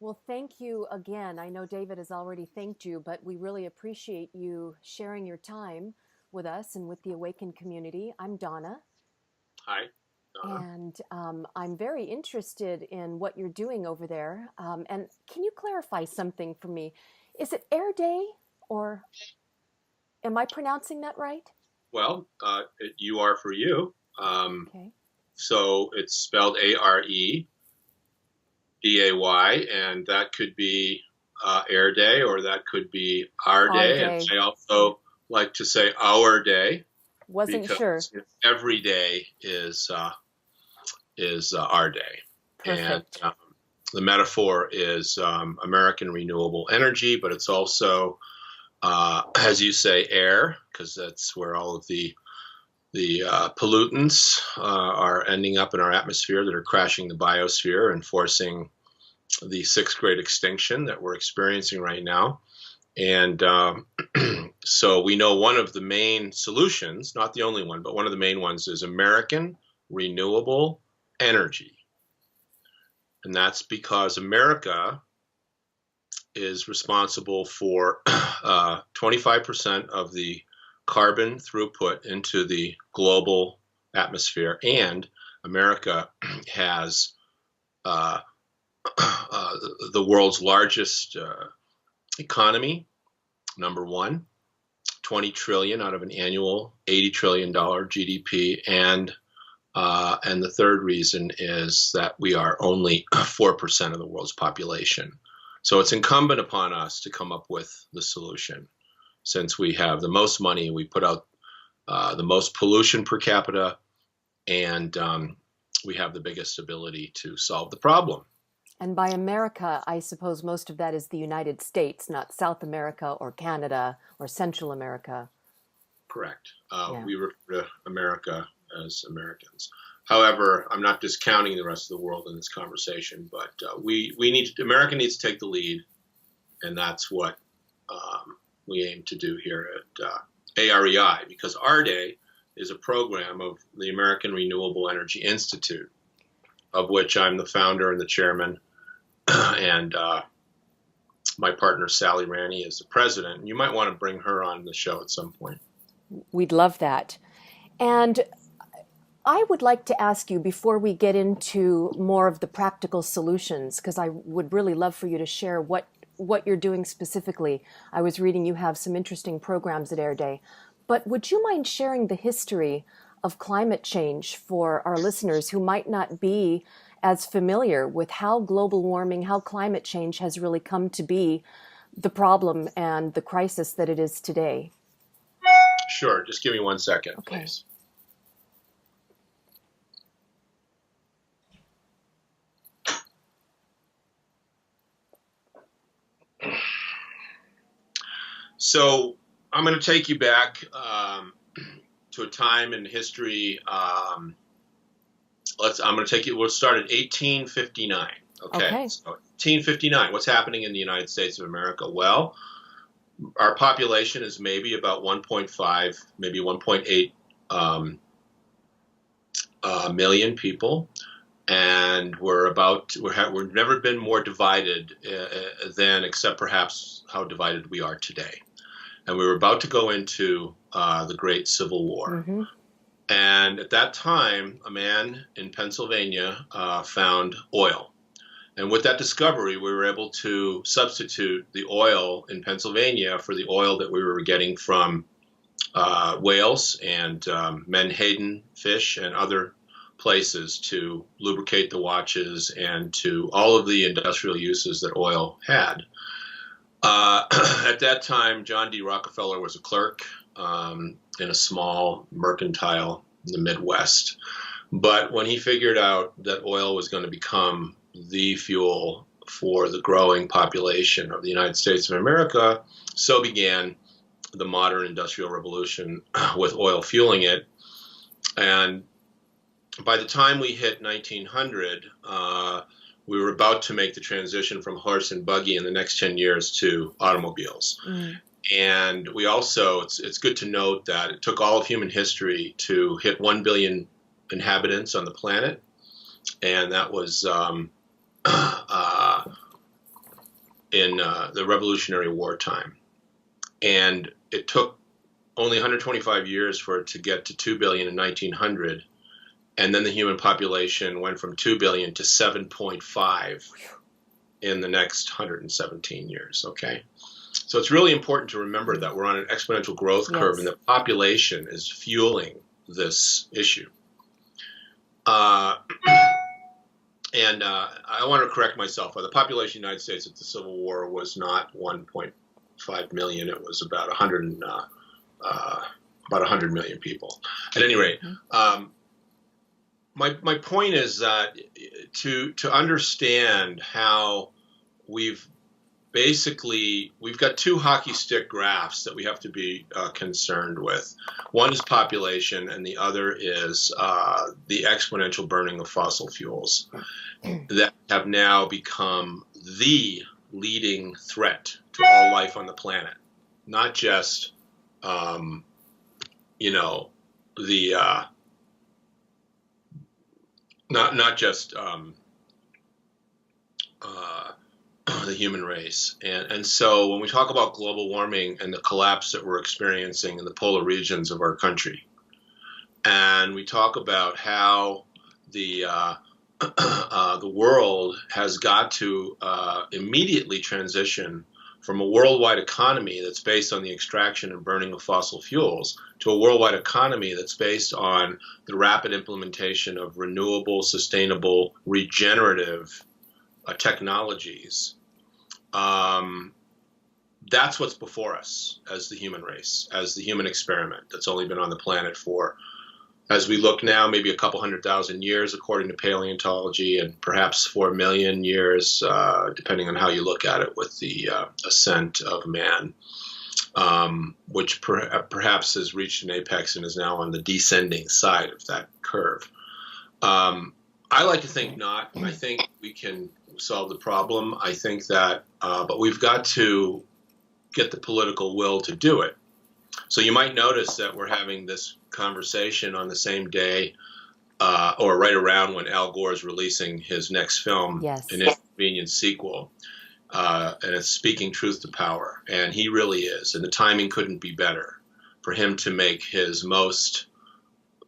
Well, thank you again. I know David has already thanked you, but we really appreciate you sharing your time with us and with the Awaken community. I'm Donna, Hi, Donna. and I'm very interested in what you're doing over there. And can you clarify something for me? Is it Air Day, or am I pronouncing that right? Well, you are for you. Okay. So it's spelled Areday, and that could be Air Day or that could be our Our day. And day. I Yeah. also like to say our day Wasn't sure. because every day is our day. And Perfect. the metaphor is American renewable energy, but it's also, as you say, air, because that's where all of the pollutants are ending up in our atmosphere that are crashing the biosphere and forcing the sixth grade extinction that we're experiencing right now. And so we know one of the main solutions, not the only one, but one of the main ones is American renewable energy. And that's because America is responsible for 25% of the carbon throughput into the global atmosphere, and America has uh, the world's largest economy, number one, 20 trillion out of an annual $80 trillion GDP, and the third reason is that we are only 4% of the world's population. So it's incumbent upon us to come up with the solution. Since we have the most money, we put out the most pollution per capita, and we have the biggest ability to solve the problem. And by America, I suppose most of that is the United States, not South America or Canada or Central America. Correct. Yeah. We refer to America as Americans. However, I'm not discounting the rest of the world in this conversation, but America needs to take the lead, and that's what we aim to do here at AREI, because our day is a program of the American Renewable Energy Institute, of which I'm the founder and the chairman, and my partner Sally Ranney is the president. You might want to bring her on the show at some point. We'd love that. And I would like to ask you before we get into more of the practical solutions, because I would really love for you to share what you're doing specifically. I was reading you have some interesting programs at Air Day, but would you mind sharing the history of climate change for our listeners who might not be as familiar with how global warming, how climate change has really come to be the problem and the crisis that it is today? Sure. Just give me 1 second, Okay. please. So I'm going to take you back to a time in history. I'm going to take you. We'll start at 1859. Okay. Okay. So 1859. What's happening in the United States of America? Well, our population is maybe about 1.5, maybe 1.8 million people, and we've never been more divided than, except perhaps how divided we are today. And we were about to go into the Great Civil War. Mm-hmm. And at that time, a man in Pennsylvania found oil. And with that discovery, we were able to substitute the oil in Pennsylvania for the oil that we were getting from whales and menhaden fish and other places to lubricate the watches and to all of the industrial uses that oil had. At that time, John D. Rockefeller was a clerk in a small mercantile in the Midwest. But when he figured out that oil was going to become the fuel for the growing population of the United States of America, so began the modern industrial revolution with oil fueling it. And by the time we hit 1900, we were about to make the transition from horse and buggy in the next 10 years to automobiles. Mm. And we also, it's good to note that it took all of human history to hit 1 billion inhabitants on the planet. And that was in the Revolutionary War time. And it took only 125 years for it to get to 2 billion in 1900. And then the human population went from 2 billion to 7.5 in the next 117 years, okay? So it's really important to remember that we're on an exponential growth curve, and the population is fueling this issue. And I want to correct myself. The population of the United States at the Civil War was not 1.5 million. It was about 100 million people. At any rate, my point is that to understand how we've got two hockey stick graphs that we have to be concerned with. One is population, and the other is the exponential burning of fossil fuels that have now become the leading threat to all life on the planet. Not just, not just the human race. And so when we talk about global warming and the collapse that we're experiencing in the polar regions of our country, and we talk about how the world has got to immediately transition from a worldwide economy that's based on the extraction and burning of fossil fuels to a worldwide economy that's based on the rapid implementation of renewable, sustainable, regenerative technologies. That's what's before us as the human race, as the human experiment that's only been on the planet for, as we look now, maybe a couple 100,000 years, according to paleontology, and perhaps 4 million years, depending on how you look at it, with the ascent of man, which perhaps has reached an apex and is now on the descending side of that curve. I like to think not. I think we can solve the problem. I think that, but we've got to get the political will to do it. So you might notice that we're having this conversation on the same day, or right around when Al Gore is releasing his next film, an inconvenient sequel, and it's Speaking Truth to Power. And he really is, and the timing couldn't be better for him to make his most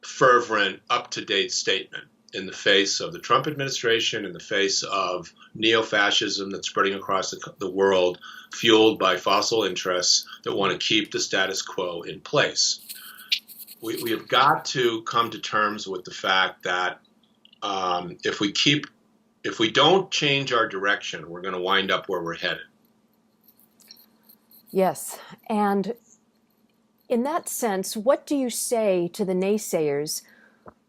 fervent, up-to-date statement in the face of the Trump administration, in the face of neo-fascism that's spreading across the world, fueled by fossil interests that want to keep the status quo in place. We have got to come to terms with the fact that if we don't change our direction, we're going to wind up where we're headed. Yes, and in that sense, what do you say to the naysayers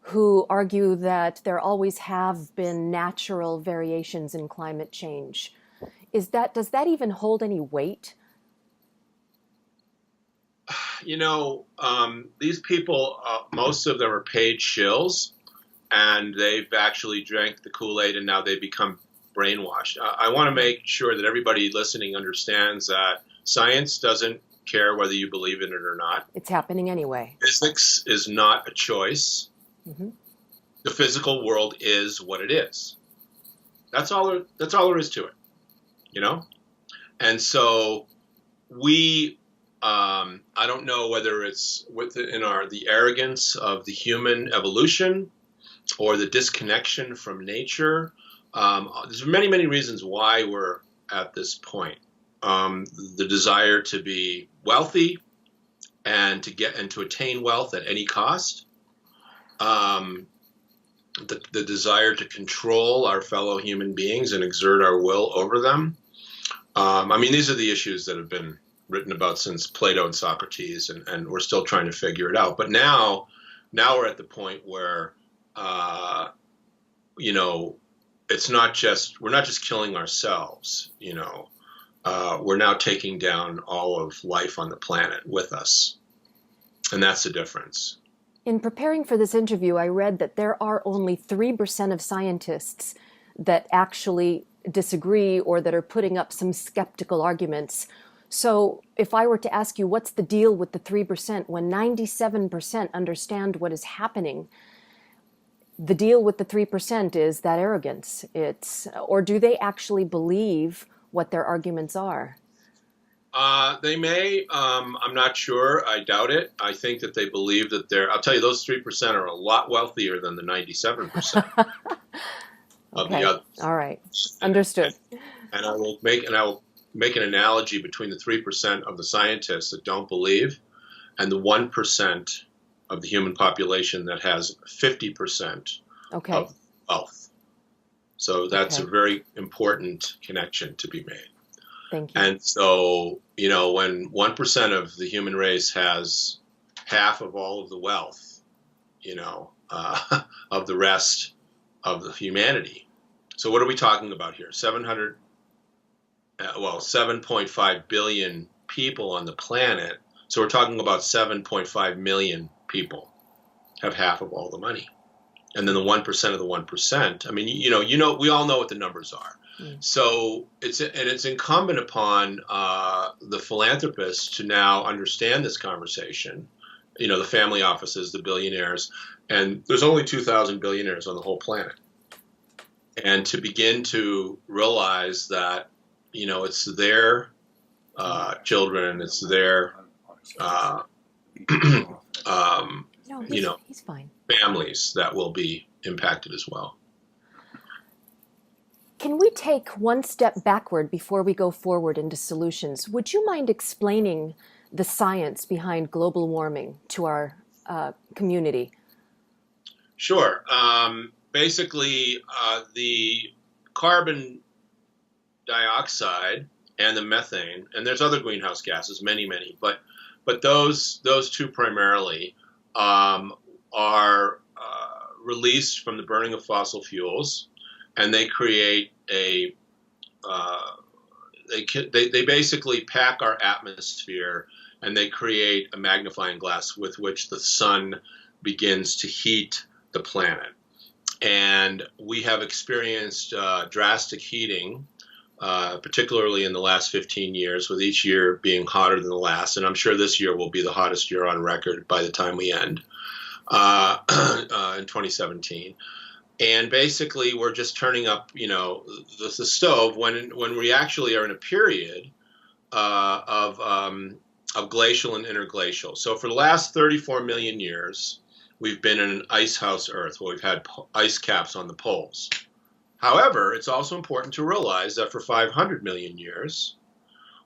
who argue that there always have been natural variations in climate change? Does that even hold any weight? These people, most of them are paid shills, and they've actually drank the Kool-Aid, and now they become brainwashed. I want to make sure that everybody listening understands that science doesn't care whether you believe in it or not. It's happening anyway. Physics is not a choice. Mm-hmm. The physical world is what it is. That's all there is to it, And so we, I don't know whether it's within the arrogance of the human evolution or the disconnection from nature. There's many, many reasons why we're at this point. The desire to be wealthy and to attain wealth at any cost. The desire to control our fellow human beings and exert our will over them. These are the issues that have been written about since Plato and Socrates, and we're still trying to figure it out. But now we're at the point where, we're not just killing ourselves, we're now taking down all of life on the planet with us. And that's the difference. In preparing for this interview, I read that there are only 3% of scientists that actually disagree or that are putting up some skeptical arguments. So if I were to ask you, what's the deal with the 3% when 97% understand what is happening? The deal with the 3% is that arrogance. Or do they actually believe what their arguments are. They may. I'm not sure. I doubt it. I think that they believe that I'll tell you, those 3% are a lot wealthier than the 97% of Okay. the others. All right. Understood. And I will make an analogy between the 3% of the scientists that don't believe and the 1% of the human population that has 50% Okay. of wealth. So that's Okay. a very important connection to be made. Thank you. And so, when 1% of the human race has half of all of the wealth, of the rest of the humanity. So what are we talking about here? 7.5 billion people on the planet. So we're talking about 7.5 million people have half of all the money. And then the 1% of the 1%. I mean, we all know what the numbers are. So it's incumbent upon the philanthropists to now understand this conversation. The family offices, the billionaires, and there's only 2,000 billionaires on the whole planet. And to begin to realize that, it's their children, it's their, He's fine. families that will be impacted as well. Can we take one step backward before we go forward into solutions? Would you mind explaining the science behind global warming to our community? Sure. Basically, the carbon dioxide and the methane, and there's other greenhouse gases, many, but those two primarily are released from the burning of fossil fuels, and they create they basically pack our atmosphere, and they create a magnifying glass with which the sun begins to heat the planet. And we have experienced drastic heating, particularly in the last 15 years, with each year being hotter than the last. And I'm sure this year will be the hottest year on record by the time we end in 2017. And basically, we're just turning up, the stove when we actually are in a period of glacial and interglacial. So for the last 34 million years, we've been in an ice house Earth where we've had ice caps on the poles. However, it's also important to realize that for 500 million years,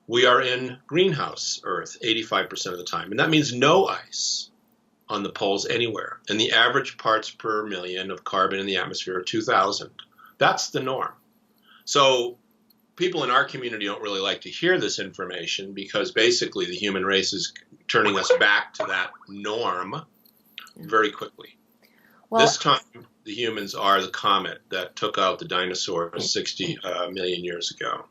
we are in greenhouse Earth 85% of the time. And that means no ice on the poles anywhere. And the average parts per million of carbon in the atmosphere are 2,000. That's the norm. So people in our community don't really like to hear this information because basically the human race is turning us back to that norm very quickly. Well, this time, the humans are the comet that took out the dinosaurs 60 million years ago.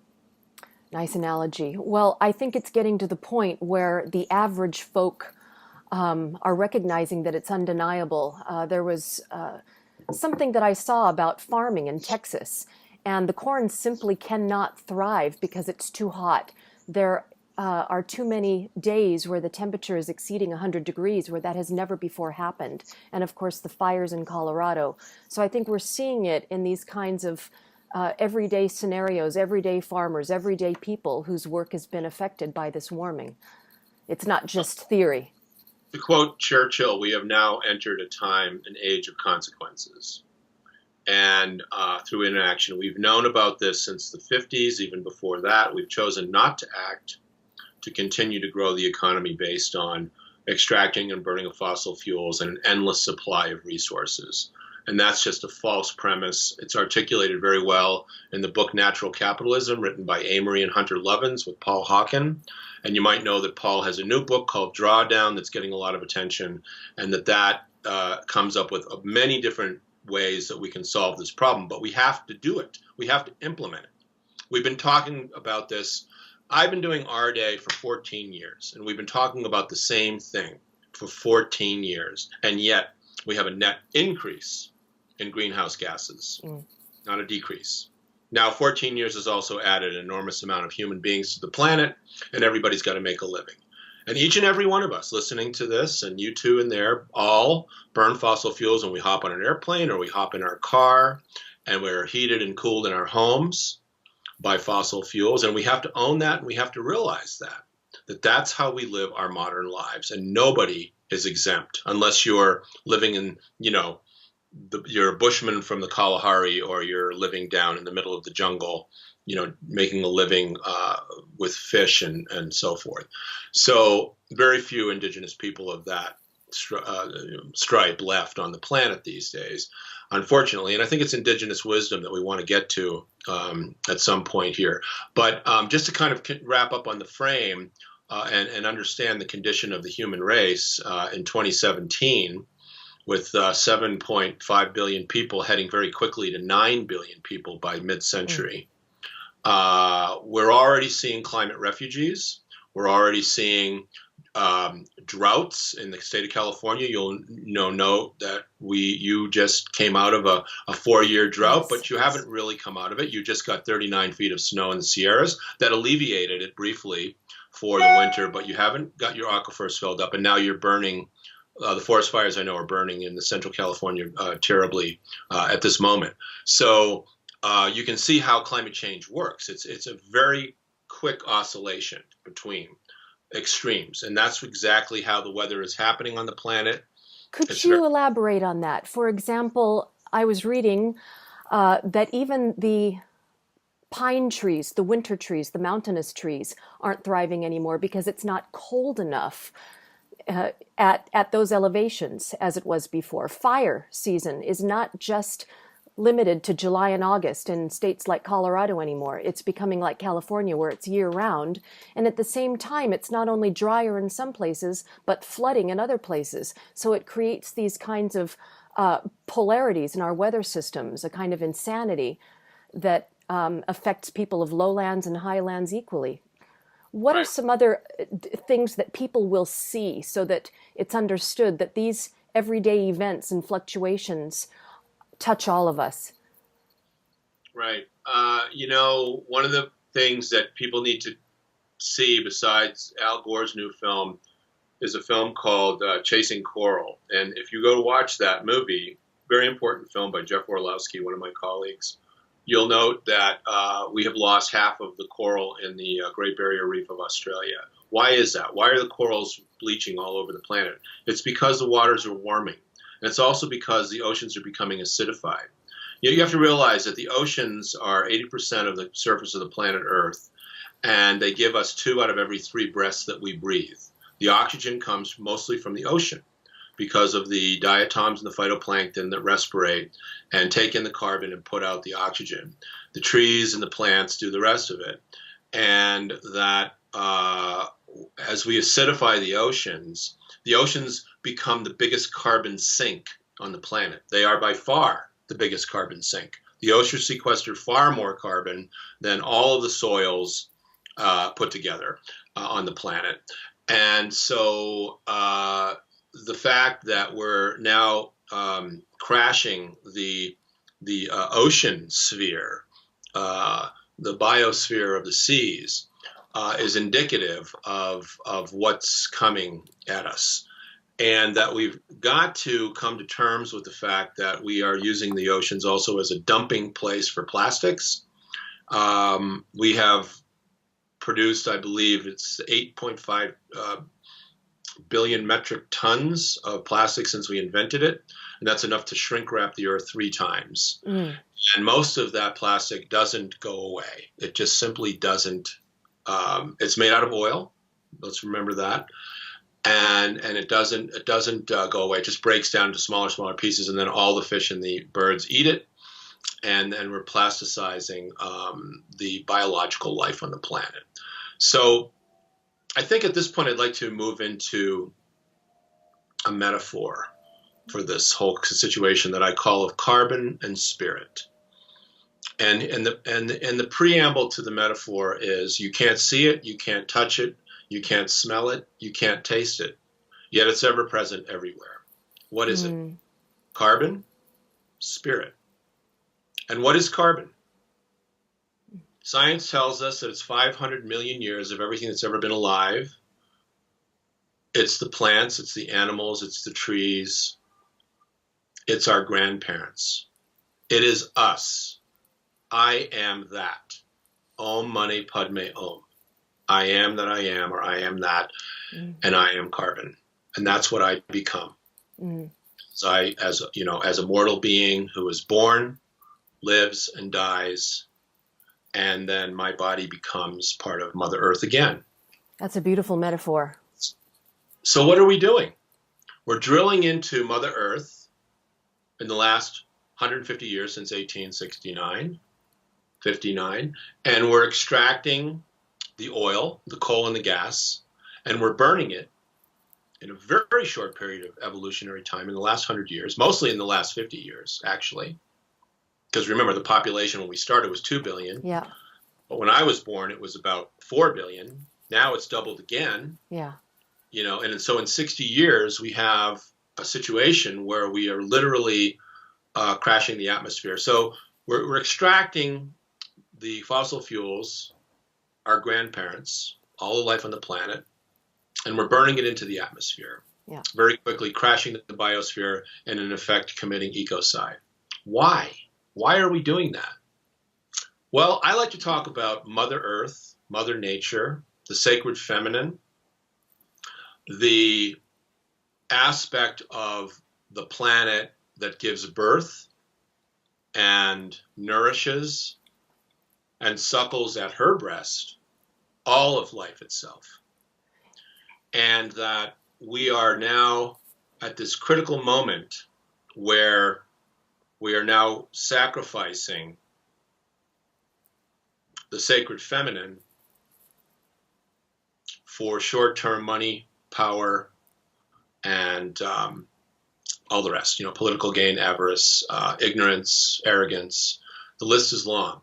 Nice analogy. Well, I think it's getting to the point where the average folk are recognizing that it's undeniable. There was something that I saw about farming in Texas, and the corn simply cannot thrive because it's too hot. There are too many days where the temperature is exceeding 100 degrees, where that has never before happened. And of course, the fires in Colorado. So I think we're seeing it in these kinds of everyday scenarios, everyday farmers, everyday people whose work has been affected by this warming. It's not just theory. To quote Churchill, we have now entered a time, an age of consequences. And through inaction, we've known about this since the 50s. Even before that, we've chosen not to act, to continue to grow the economy based on extracting and burning of fossil fuels and an endless supply of resources. And that's just a false premise. It's articulated very well in the book Natural Capitalism, written by Amory and Hunter Lovins with Paul Hawken. And you might know that Paul has a new book called Drawdown that's getting a lot of attention, and that comes up with many different ways that we can solve this problem. But we have to do it. We have to implement it. We've been talking about this. I've been doing Our Day for 14 years, and we've been talking about the same thing for 14 years. And yet we have a net increase in greenhouse gases, not a decrease. Now, 14 years has also added an enormous amount of human beings to the planet, and everybody's got to make a living. And each and every one of us listening to this, and you two in there, all burn fossil fuels when we hop on an airplane or we hop in our car, and we're heated and cooled in our homes. by fossil fuels. And we have to own that, and we have to realize that that's how we live our modern lives. And nobody is exempt unless you're living in, you're a bushman from the Kalahari, or you're living down in the middle of the jungle, making a living with fish and so forth. So very few indigenous people of that stripe left on the planet these days, unfortunately. And I think it's indigenous wisdom that we want to get to at some point here. But just to kind of wrap up on the frame and understand the condition of the human race in 2017, with 7.5 billion people heading very quickly to 9 billion people by mid-century. We're already seeing climate refugees. We're already seeing droughts in the state of California. You'll know that you just came out of a 4-year drought, but you haven't really come out of it. You just got 39 feet of snow in the Sierras that alleviated it briefly for the winter, but you haven't got your aquifers filled up, and now you're burning. The forest fires I know are burning in the Central California terribly at this moment. So you can see how climate change works. It's a very quick oscillation between extremes, and that's exactly how the weather is happening on the planet. Could you elaborate on that? For example, I was reading that even the pine trees, the winter trees, the mountainous trees aren't thriving anymore because it's not cold enough at those elevations as it was before. Fire season is not just limited to July and August in states like Colorado anymore. It's becoming like California, where it's year-round. And at the same time, it's not only drier in some places, but flooding in other places. So it creates these kinds of polarities in our weather systems, a kind of insanity that affects people of lowlands and highlands equally. What are some other things that people will see so that it's understood that these everyday events and fluctuations touch all of us? Right. One of the things that people need to see besides Al Gore's new film is a film called Chasing Coral. And if you go to watch that movie, very important film by Jeff Orlowski, one of my colleagues, you'll note that we have lost half of the coral in the Great Barrier Reef of Australia. Why is that? Why are the corals bleaching all over the planet? It's because the waters are warming. And it's also because the oceans are becoming acidified. You have to realize that the oceans are 80% of the surface of the planet Earth, and they give us 2 out of every 3 breaths that we breathe. The oxygen comes mostly from the ocean because of the diatoms and the phytoplankton that respirate and take in the carbon and put out the oxygen. The trees and the plants do the rest of it. And that as we acidify the oceans become the biggest carbon sink on the planet. They are by far the biggest carbon sink. The oceans sequester far more carbon than all of the soils put together on the planet. And so the fact that we're now crashing the ocean sphere, the biosphere of the seas, is indicative of what's coming at us. And that we've got to come to terms with the fact that we are using the oceans also as a dumping place for plastics. We have produced, I believe it's 8.5 billion metric tons of plastic since we invented it. And that's enough to shrink wrap the Earth 3 times. And most of that plastic doesn't go away. It just simply doesn't. It's made out of oil. Let's remember that. And it doesn't go away. It just breaks down into smaller pieces, and then all the fish and the birds eat it, and then we're plasticizing the biological life on the planet. So I think at this point I'd like to move into a metaphor for this whole situation that I call of carbon and spirit. And the preamble to the metaphor is you can't see it, you can't touch it, you can't smell it, you can't taste it, yet it's ever present everywhere. What is it? Carbon, spirit. And what is carbon? Science tells us that it's 500 million years of everything that's ever been alive. It's the plants, it's the animals, it's the trees, it's our grandparents. It is us. I am that. Om Mani Padme Om. I am that I am, or I am that, Mm. and I am carbon. And that's what I become. Mm. So as a mortal being who is born, lives, and dies, and then my body becomes part of Mother Earth again. That's a beautiful metaphor. So what are we doing? We're drilling into Mother Earth in the last 150 years since 1869, 59, and we're extracting the oil, the coal, and the gas, and we're burning it in a very short period of evolutionary time in the last 100 years, mostly in the last 50 years, actually. Because remember, the population when we started was 2 billion. Yeah. But when I was born, it was about 4 billion. Now it's doubled again. Yeah. And so in 60 years, we have a situation where we are literally crashing the atmosphere. So we're extracting the fossil fuels, our grandparents, all the life on the planet, and we're burning it into the atmosphere. Yeah. Very quickly crashing the biosphere and in effect committing ecocide. Why? Why are we doing that? Well, I like to talk about Mother Earth, Mother Nature, the sacred feminine, the aspect of the planet that gives birth and nourishes and suckles at her breast all of life itself. And that we are now at this critical moment where we are now sacrificing the sacred feminine for short-term money, power, and all the rest, political gain, avarice, ignorance, arrogance. The list is long.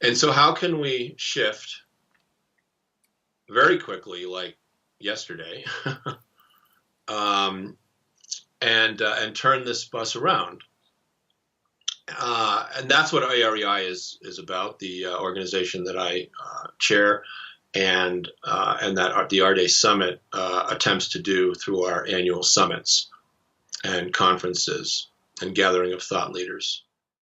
And so how can we shift very quickly, like yesterday, and turn this bus around? And that's what AREI is about, the organization that I chair, and that the Our Day Summit attempts to do through our annual summits and conferences and gathering of thought leaders.